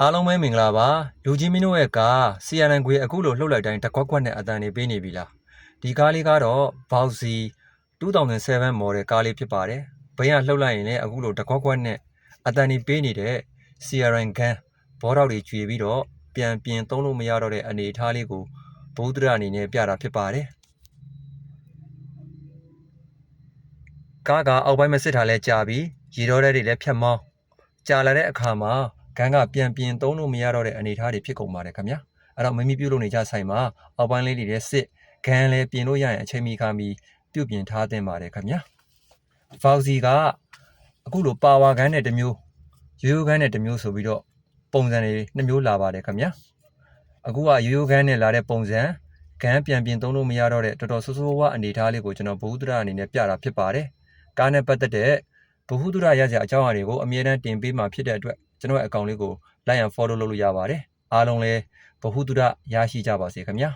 အားလုံးပဲမင်္ဂလာပါလူကြီးမင်းတို့ရဲ့ကား CRN ခွေအခုလိုလှုပ်လိုက်တိုင်းတကွက်ကွက်နဲ့အတန်နေပေးနေပြီလားဒီကားလေးကတော့ Bowsy 2007 model ကားလေးဖြစ်ပါတယ်ဘိန်းကလှုပ်လိုက်ရင်လည်းအခုလိုတကွက်ကွက်နဲ့အတန်နေပေးနေတဲ့ CRN ကန်ဘောတော့တွေကျွေပြီးတော့ပြန်ပြင်သုံးလို့မရတော့တဲ့အနေအထားလေးကိုဘုဒ္ဓရအနေနဲ့ပြတာဖြစ်ပါတယ်ကားကအောက်ပိုင်းမစစ်ထားလဲကြာပြီးရေတော့တဲ့တွေလည်းဖြတ်မောင်းကြာလာတဲ့အခါမှာဂန်းကပြန်ပြင်သုံးလို့မရတော့တဲ့အနေအထားတွေဖြစ်ကုန်ပါတယ်ခင်ဗျာအဲ့တော့မမီပြုတ်လို့နေကြဆိုင်မှာအောက်ပိုင်းလေးတွေလည်းစစ်ဂန်းလည်းပြင်လို့ရရင်အချိန်မီခါမီပြုတ်ပြင်ထားသင့်ပါတယ်ခင်ဗျာဖောက်စီကအခုလိုပါဝါဂန်းနဲ့တစ်မျိုးရိုးရိုးဂန်းနဲ့တစ်မျိုးဆိုပြီးတော့ပုံစံတွေနှစ်မျိုးလာပါတယ်ခင်ဗျာအခုကရိုးရိုးဂန်းနဲ့လာတဲ့ပုံစံဂန်းပြန်ပြင်သုံးလို့မရတော့တဲ့တော်တော်ဆိုးဆိုးဝါးအနေအထားလေးကိုကျွန်တော်ဘုဒ္ဓရအနေနဲ့ပြတာဖြစ်ပါတယ်ကားနဲ့ပတ်သက်တဲ့ဘုဒ္ဓရရစရာအကြောင်းအရာတွေကိုအမြဲတမ်းတင်ပေးမှာဖြစ်တဲ့အတွက်ကျွန်တော်ရဲ့အကောင့်လေးကို like and follow လုပ်လို့ရပါတယ်အားလုံးလည်းဘဟုတုဒရရှိကြပါစေခင်ဗျာ